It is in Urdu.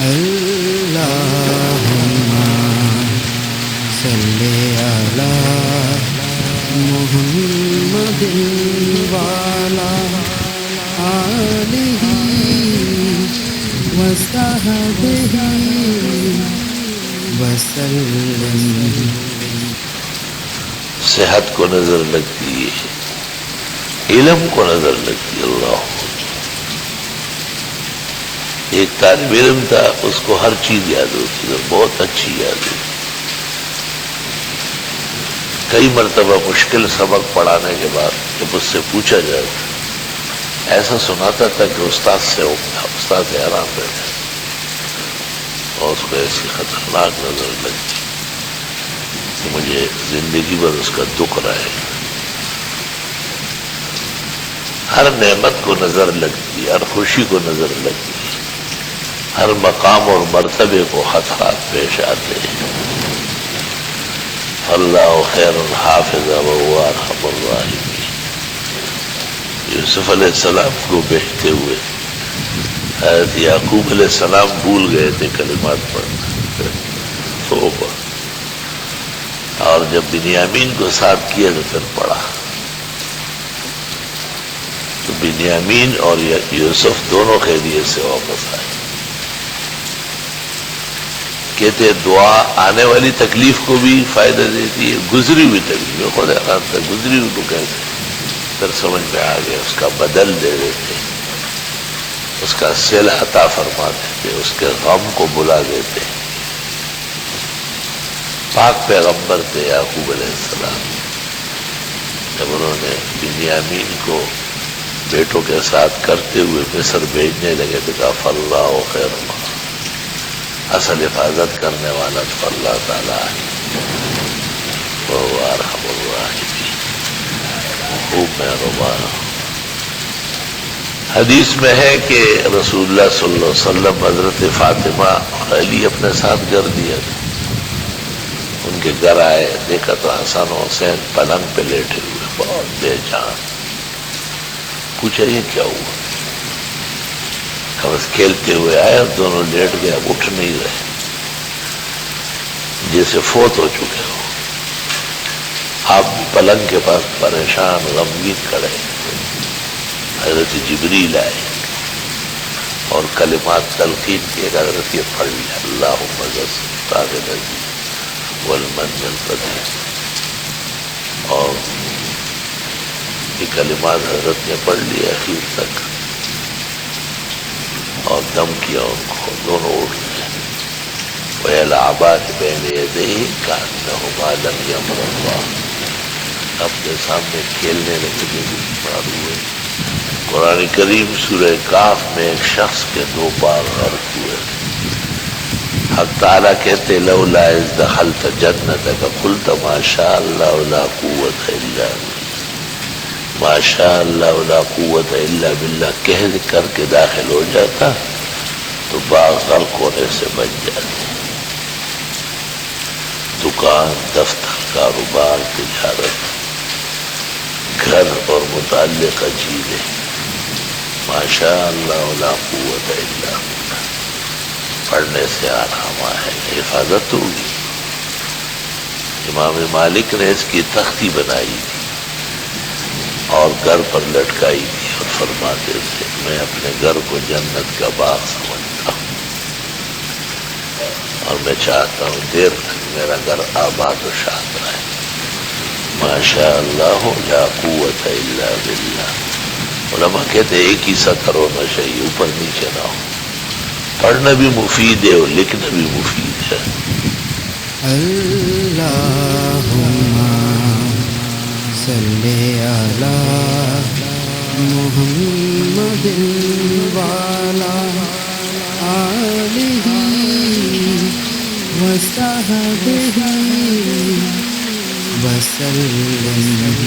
اللهم صل على محمد وعلى آلہ وصحبہ وسلم۔ صحت کو نظر لگتی ہے، علم کو نظر لگتی ہے۔ اللہ، ایک طالب علم تھا، اس کو ہر چیز یاد ہوتی ہے، بہت اچھی یاد ہوتی۔ کئی مرتبہ مشکل سبق پڑھانے کے بعد جب اس سے پوچھا جائے ایسا سناتا تھا کہ استاد سے حیران رہتا، اور اس کو ایسی خطرناک نظر لگتی کہ مجھے زندگی بھر اس کا دکھ رہے۔ ہر نعمت کو نظر لگتی، ہر خوشی کو نظر لگتی، ہر مقام اور مرتبے کو خطرات پیش آتے ہیں۔ اللہ خیر حافظ وهو ارحم الراحمین۔ یوسف علیہ السلام کو بہتے ہوئے حضرت یعقوب علیہ السلام بھول گئے تھے کلمات پڑھنا، اور جب بنیامین کو ساتھ کیا تو پھر پڑھا، تو بنیامین اور یوسف دونوں خیریت سے واپس آئے۔ کہتے دعا آنے والی تکلیف کو بھی فائدہ دیتی ہے، گزری ہوئی تکلیف میں خود حیران تھا، گزری ہوئی کو کیسے، پھر سمجھ میں آ گیا، اس کا بدل دے دیتے، اس کا صلہ عطا فرما دیتے، اس کے غم کو بلا دیتے۔ پاک پیغمبر تھے یعقوب علیہ السلام، جب انہوں نے بنیامین کو بیٹوں کے ساتھ کرتے ہوئے مصر بھیجنے لگے تو کہا فاللہ خیر، اصل حفاظت کرنے والا تو اللہ تعالیٰ ہے، وہو ارحم الراحمین، خوب مہربان۔ حدیث میں ہے کہ رسول اللہ صلی اللہ علیہ وسلم حضرت فاطمہ اور علی اپنے ساتھ گھر دیا تھا، ان کے گھر آئے، دیکھا تو حسن و حسین پلنگ پہ لیٹے ہوئے بہت بے جان۔ پوچھا یہ کیا ہوا؟ بس کھیلتے ہوئے آئے اور دونوں لیٹ گئے، اب اٹھ نہیں رہے، جیسے فوت ہو چکے ہو۔ آپ پلنگ کے پاس پریشان غمگین کھڑے، حضرت جبریل آئے اور کلمات تلقین کی، حضرت یہ پڑھ لیا اللہم والمن القدیم، اور یہ کلمات حضرت نے پڑھ لیا اخیر تک، اور دم کیا ان کو، دونوں اٹھ گئے۔ وَيَلْعَبَانِ بَيْنَ يَدَيْهِ كَأَنَّهُمَا لَمْ يَمْرَ اللَّهُ، اپنے سامنے کھیلنے لگے جو بیمار ہوئے۔ قرآن کریم سورہ کاف میں ایک شخص کے دو پار غرق ہوئے، حق تعالیٰ کہتے لولا اذ دخلت جنتک قلت ما شاء اللہ لا قوت الا باللہ، ما شاء اللہ لا قوت الا باللہ کہہ کر کے داخل ہو جاتا تو باغ غرق ہونے سے بچ جاتے۔ دکان، دفتر، کاروبار، تجارت، گھر اور متعلقہ چیزیں، ما شاء اللہ لا قوت الا باللہ، پڑھنے سے آرام ہے، حفاظت ہوگی۔ امام مالک نے اس کی تختی بنائی تھی اور گھر پر لٹکائی تھی، اور فرماتے تھے میں اپنے گھر کو جنت کا باغ سمجھتا ہوں، اور میں چاہتا ہوں دیر تک میرا گھر آباد و شاد رہے۔ ما شاء اللہ لا قوت الا باللہ۔ علماء کہتے ایک ہی سطر ہونا چاہیے، اوپر نیچے نہ ہو، پڑھنا بھی مفید ہے اور لکھنا بھی مفید ہے۔ اللہم صل علی محمد وعلی آلہ وصحبہ وسلم۔